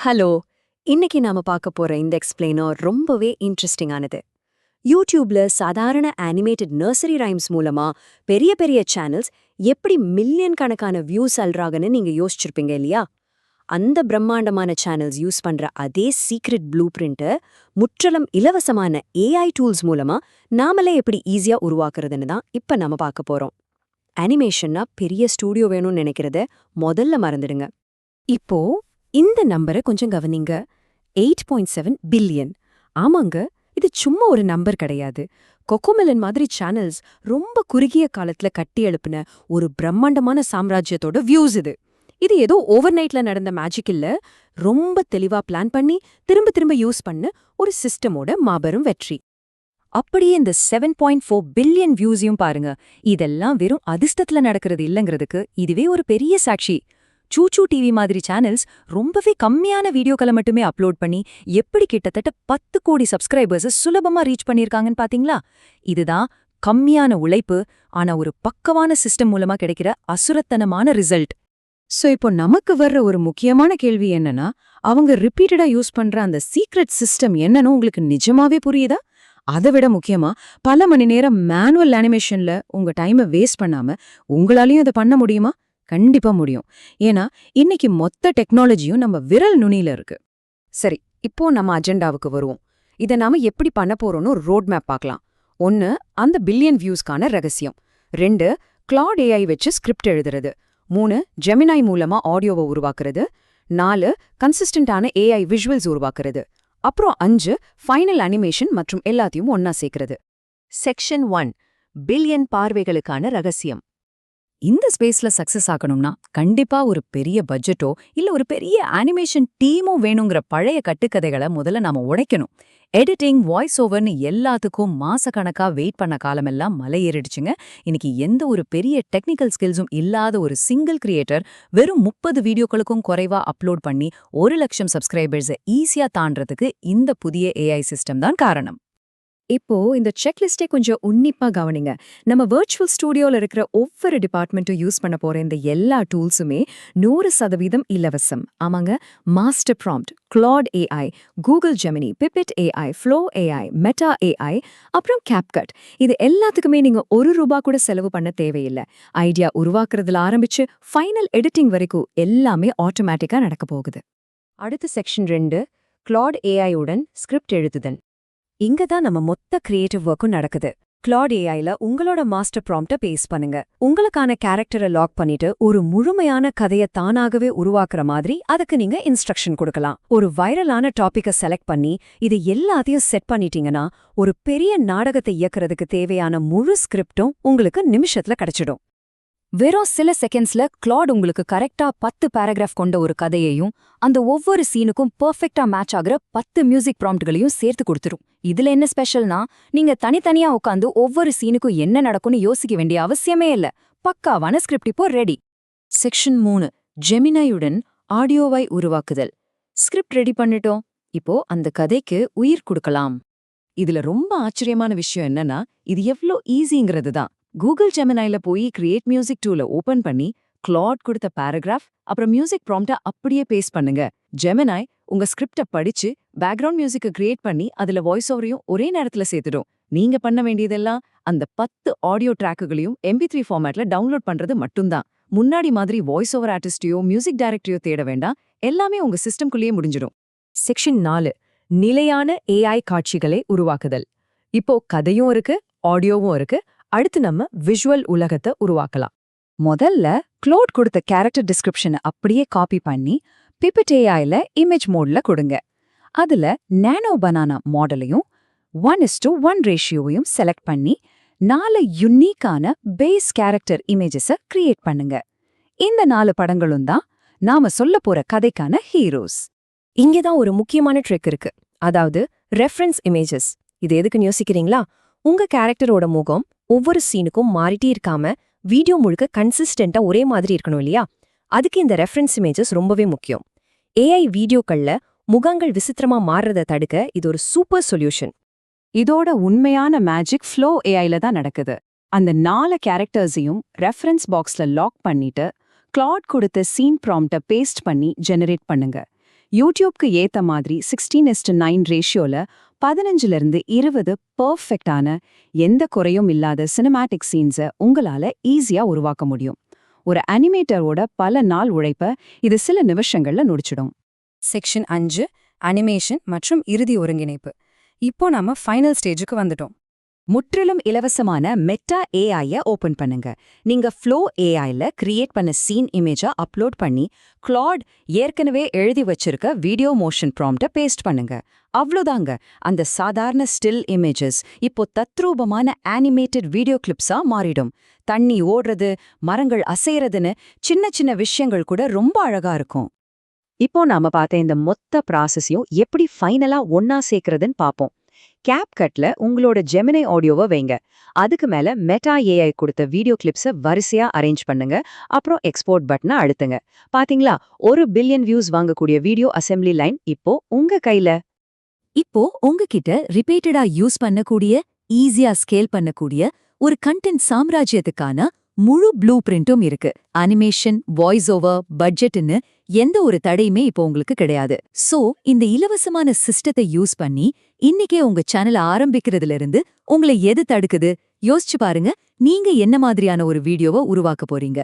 Hello. இன்னைக்கு நாம பார்க்க போற இந்த எக்ஸ்பிளைனர் ரொம்பவே இன்ட்ரெஸ்டிங்கானது. யூடியூப்ல சாதாரண அனிமேட்டட் நர்சரி ரைம்ஸ் மூலமா பெரிய பெரிய சேனல்ஸ் எப்படி மில்லியன் கணக்கான வியூஸ் அல்றாங்கன்னு நீங்க யோசிச்சிருப்பீங்க இல்லையா? அந்த பிரம்மாண்டமான சேனல்ஸ் யூஸ் பண்ற அதே சீக்ரெட் ப்ளூ பிரிண்ட்டை முற்றிலும் இலவசமான ஏஐ டூல்ஸ் மூலமா நாமளே எப்படி ஈஸியா உருவாக்குறதுன்னு தான் இப்ப நாம பார்க்க போறோம். அனிமேஷன்னா பெரிய ஸ்டூடியோ வேணும்னு நினைக்கிறத முதல்ல மறந்துடுங்க. இப்போ இந்த நம்பரை கொஞ்சம் கவனிங்க. 8.7 பில்லியன். ஆமாங்க, இது சும்மா ஒரு நம்பர் கிடையாது. கொக்கோமெலன் மாதிரி சேனல்ஸ் ரொம்ப குறுகிய காலத்துல கட்டி எழுப்பின ஒரு பிரம்மாண்டமான சாம்ராஜ்யத்தோட வியூஸ் இது. இது ஏதோ ஓவர் நைட்ல நடந்த மேஜிக் இல்ல, ரொம்ப தெளிவா பிளான் பண்ணி திரும்ப திரும்ப யூஸ் பண்ண ஒரு சிஸ்டமோட மாபெரும் வெற்றி. அப்படியே இந்த 7.4 பில்லியன் வியூஸையும் பாருங்க. இதெல்லாம் வெறும் அதிர்ஷ்டத்துல நடக்கிறது இல்லங்கிறதுக்கு இதுவே ஒரு பெரிய சாட்சி. சூச்சு டிவி மாதிரி சேனல்ஸ் ரொம்பவே கம்மியான வீடியோக்களை மட்டுமே அப்லோட் பண்ணி எப்படி கிட்டத்தட்ட 10 கோடி சப்ஸ்கிரைபர்ஸ் சுலபமா ரீச் பண்ணிருக்காங்கன்னு பாத்தீங்களா? இதுதான் கம்மியான உழைப்பு, ஆனா ஒரு பக்கவான சிஸ்டம் மூலமா கிடைக்கிற அசுரத்தனமான ரிசல்ட். சோ இப்போ நமக்கு வர்ற ஒரு முக்கியமான கேள்வி என்னன்னா, அவங்க ரிப்பீட்டடா யூஸ் பண்ற அந்த சீக்ரெட் சிஸ்டம் என்னன்னு உங்களுக்கு நிஜமாவே புரியுதா? அதை விட முக்கியமா, பல மணி நேரம் மேனுவல் அனிமேஷன்ல உங்க டைமை வேஸ்ட் பண்ணாம உங்களாலையும் அதை பண்ண முடியுமா? கண்டிப்பா முடியும். ஏன்னா இன்னைக்கு மொத்த டெக்னாலஜியும் நம்ம விரல் நுனியில இருக்கு. சரி, இப்போ நம்ம அஜெண்டாவுக்கு வருவோம். இதை நாம எப்படி பண்ண போறோம்னு ஒரு ரோட் மேப் பார்க்கலாம். 1. அந்த பில்லியன் வியூஸ்க்கான ரகசியம். 2. கிளாட் ஏஐ வச்சு ஸ்கிரிப்ட் எழுதுறது. 3. ஜெமினாய் மூலமா ஆடியோவை உருவாக்குறது. 4. கன்சிஸ்டன்டான ஏஐ விஷுவல்ஸ் உருவாக்குறது. அப்புறம் 5. ஃபைனல் அனிமேஷன் மற்றும் எல்லாத்தையும் ஒன்னா சேர்க்கிறது. செக்ஷன் 1. பில்லியன் பார்வைகளுக்கான ரகசியம். இந்த ஸ்பேஸ்ல சக்சஸ் ஆகணும்னா கண்டிப்பா ஒரு பெரிய பட்ஜெட்டோ இல்ல ஒரு பெரிய அனிமேஷன் டீமோ வேணுங்கிற பழைய கட்டுக்கதைகளை முதல்ல நாம உடைக்கணும். எடிட்டிங், வாய்ஸ் ஓவர்னு எல்லாத்துக்கும் மாசக்கணக்கா வெயிட் பண்ண காலமெல்லாம் மலையேறிடுச்சுங்க. இன்னைக்கு எந்த ஒரு பெரிய டெக்னிக்கல் ஸ்கில்ஸும் இல்லாத ஒரு சிங்கிள் கிரியேட்டர் வெறும் 30 வீடியோக்களுக்கும் குறைவா அப்லோட் பண்ணி 1,00,000 சப்ஸ்கிரைபர்ஸை ஈஸியா தாண்டறதுக்கு இந்த புதிய ஏஐ சிஸ்டம் தான் காரணம். இப்போ இந்த செக்லிஸ்டே கொஞ்சம் உன்னிப்பா கவனிங்க. நம்ம வர்ச்சுவல் ஸ்டூடியோல இருக்கிற ஒவ்வொரு டிபார்ட்மெண்ட்டும் யூஸ் பண்ண போற இந்த எல்லா டூல்ஸுமே 100% இலவசம். ஆமாங்க, master prompt, Claude AI, Google Gemini, Pippit AI, Flow AI, Meta AI, அப்புறம் கேப்கட். இது எல்லாத்துக்குமே நீங்க ₹1 கூட செலவு பண்ண தேவையில்லை. ஐடியா உருவாக்குறதுல ஆரம்பிச்சு ஃபைனல் எடிட்டிங் வரைக்கும் எல்லாமே ஆட்டோமேட்டிக்கா நடக்க போகுது. அடுத்த செக்ஷன் 2, கிளாட் ஏஐ உடன் ஸ்கிரிப்ட் எழுதுதல். இங்க தான் நம்ம மொத்த கிரியேட்டிவ் ஒர்க்கும் நடக்குது. கிளாட் ஏஐல உங்களோட மாஸ்டர் ப்ராம்ப்ட பேஸ்ட் பண்ணுங்க. உங்களுக்கான கேரக்டரை லாக் பண்ணிட்டு ஒரு முழுமையான கதையை தானாகவே உருவாக்குற மாதிரி அதுக்கு நீங்க இன்ஸ்ட்ரக்ஷன் கொடுக்கலாம். ஒரு வைரலான டாபிக்கை செலக்ட் பண்ணி இது எல்லாத்தையும் செட் பண்ணிட்டீங்கன்னா ஒரு பெரிய நாடகத்தை இயக்குறதுக்கு தேவையான முழு ஸ்கிரிப்டும் உங்களுக்கு நிமிஷத்துல கிடைச்சிடும். வெறும் சில செகண்ட்ஸ்ல கிளாட் உங்களுக்கு கரெக்டா 10 பேராகிராஃப் கொண்ட ஒரு கதையையும் அந்த ஒவ்வொரு சீனுக்கும் பெர்ஃபெக்ட்டா மேட்ச் ஆகுற 10 மியூசிக் ப்ராம்ப்ட்களையும் சேர்த்து கொடுத்துரும். இதுல என்ன ஸ்பெஷல்னா, நீங்க தனித்தனியா உட்காந்து ஒவ்வொரு சீனுக்கும் என்ன நடக்கும்னு யோசிக்க வேண்டிய அவசியமே இல்ல. பக்காவான ஸ்கிரிப்ட் இப்போ ரெடி. செக்ஷன் 3, ஜெமினாயுடன் ஆடியோவை உருவாக்குதல். ஸ்கிரிப்ட் ரெடி பண்ணிட்டோம். இப்போ அந்த கதைக்கு உயிர் கொடுக்கலாம். இதுல ரொம்ப ஆச்சரியமான விஷயம் என்னன்னா, இது எவ்ளோ ஈஸிங்கிறது தான். கூகுள் ஜெமினாயில போய் கிரியேட் மியூசிக் டூல ஓபன் பண்ணி கிளாட் கொடுத்த பேராகிராஃப் அப்புறம் மியூசிக் ப்ராம்ப்ட அப்படியே பேஸ்ட் பண்ணுங்க. ஜெமினாய் உங்க ஸ்கிரிப்ட படிச்சு பேக்ரவுண்ட் மியூசிக்கை கிரியேட் பண்ணி அதுல வாய்ஸ் ஓவரையும் ஒரே நேரத்துல சேர்த்துடும். நீங்க பண்ண வேண்டியதெல்லாம் அந்த 10 ஆடியோ ட்ராக்குகளையும் MP3 ஃபார்மேட்ல டவுன்லோட் பண்றது மட்டும்தான். முன்னாடி மாதிரி வாய்ஸ் ஓவர் ஆர்டிஸ்டையோ மியூசிக் டைரக்டரையோ தேட வேண்டாம். எல்லாமே உங்க சிஸ்டம்குள்ளேயே முடிஞ்சிடும். செக்ஷன் 4, நிலையான ஏஐ காட்சிகளை உருவாக்குதல். இப்போ கதையும் இருக்கு, ஆடியோவும் இருக்கு. அடுத்து நம்ம விஷுவல் உலகத்தை உருவாக்கலாம். முதல்ல கிளாட் கொடுத்த கேரக்டர் டிஸ்கிரிப்ஷனை அப்படியே காப்பி பண்ணி பிபிட் ஏஐல இமேஜ் மோட்ல கொடுங்க. அதுல நானோ பனானா மாடலையும் 1:1 ரேஷியோவையும் செலக்ட் பண்ணி 4 யுனிக்கான பேஸ் கேரக்டர் இமேஜஸை கிரியேட் பண்ணுங்க. இந்த 4 படங்களும் தான் நாம சொல்ல போற கதைக்கான ஹீரோஸ். இங்கதான் ஒரு முக்கியமான ட்ரிக் இருக்கு. அதாவது ரெஃபரன்ஸ் இமேஜஸ். இது எதுக்குன்னு யோசிக்கிறீங்களா? உங்க கேரக்டரோட முகம் ஒவ்வொரு சீனுக்கும் மாறிட்டே இருக்காம வீடியோ முழுக்க கன்சிஸ்டன்டா ஒரே மாதிரி இருக்கணும் இல்லையா? அதுக்கு இந்த ரெஃபரன்ஸ் இமேஜஸ் ரொம்பவே முக்கியம். ஏஐ வீடியோக்கள்ல முகங்கள் விசித்திரமா மாறுறத தடுக்க இது ஒரு சூப்பர் சொல்யூஷன். இதோட உண்மையான மேஜிக் ஃப்ளோ ஏஐல தான் நடக்குது. அந்த 4 கேரக்டர்ஸையும் ரெஃபரன்ஸ் பாக்ஸ்ல லாக் பண்ணிட்டு கிளாட் கொடுத்த சீன் ப்ராம்ப்ட பேஸ்ட் பண்ணி ஜெனரேட் பண்ணுங்க. யூடியூப்க்கு ஏத்த மாதிரி 16:9 ரேஷியோல 15-20 பெர்ஃபெக்டான எந்த குறையும் இல்லாத சினிமேட்டிக் சீன்ஸை உங்களால ஈஸியா உருவாக்க முடியும். ஒரு அனிமேட்டரோட பல நாள் உழைப்ப இது சில நிமிஷங்கள்ல முடிச்சிடும். செக்ஷன் 5 அனிமேஷன் மற்றும் இறுதி ஒருங்கிணைப்பு. இப்போ நாம ஃபைனல் ஸ்டேஜுக்கு வந்துட்டோம். முற்றிலும் இலவசமான மெட்டா ஏஐய ஓபன் பண்ணுங்க. நீங்க ஃப்ளோ ஏஐல கிரியேட் பண்ண சீன் இமேஜை அப்லோட் பண்ணி கிளாட் ஏற்கனவே எழுதி வச்சிருக்க வீடியோ மோஷன் ப்ராம்ப்ட பேஸ்ட் பண்ணுங்க. அவ்வளோதாங்க, அந்த சாதாரண ஸ்டில் இமேஜஸ் இப்போ தத்ரூபமான அனிமேட்டட் வீடியோ கிளிப்ஸா மாறிடும். தண்ணி ஓடுறது, மரங்கள் அசைறதுன்னு சின்ன சின்ன விஷயங்கள் கூட ரொம்ப அழகா இருக்கும். இப்போ நாம பார்த்த இந்த மொத்த ப்ராசஸையும் எப்படி ஃபைனலா ஒன்னா சேர்க்கறதுன்னு பாப்போம். CapCutல உங்களோட ஜெமினி ஆடியோவை வைங்க. அதுக்கு மேல மெட்டா ஏஐ கொடுத்த வீடியோ கிளிப்ஸை வரிசையா அரேஞ்ச் பண்ணுங்க. அப்புறம் எக்ஸ்போர்ட் பட்டனை அழுத்துங்க. பாத்தீங்களா, 1 பில்லியன் வியூஸ் வாங்கக்கூடிய வீடியோ அசெம்பிளி லைன் இப்போ உங்க கையில. இப்போ உங்ககிட்ட ரிப்பீட்டடா யூஸ் பண்ணக்கூடிய, ஈஸியா ஸ்கேல் பண்ணக்கூடிய ஒரு கண்டென்ட் சாம்ராஜ்யத்துக்கான முழு ப்ளூ பிரிண்டும் இருக்கு. அனிமேஷன், வாய்ஸ் ஓவர், பட்ஜெட்னு எந்த ஒரு தடையுமே இப்போ உங்களுக்கு கிடையாது. சோ இந்த இலவசமான சிஸ்டத்தை யூஸ் பண்ணி இன்னைக்கே உங்க சேனலை ஆரம்பிக்கிறதுல இருந்து உங்களை எது தடுக்குது யோசிச்சு பாருங்க. நீங்க என்ன மாதிரியான ஒரு வீடியோவை உருவாக்க போறீங்க?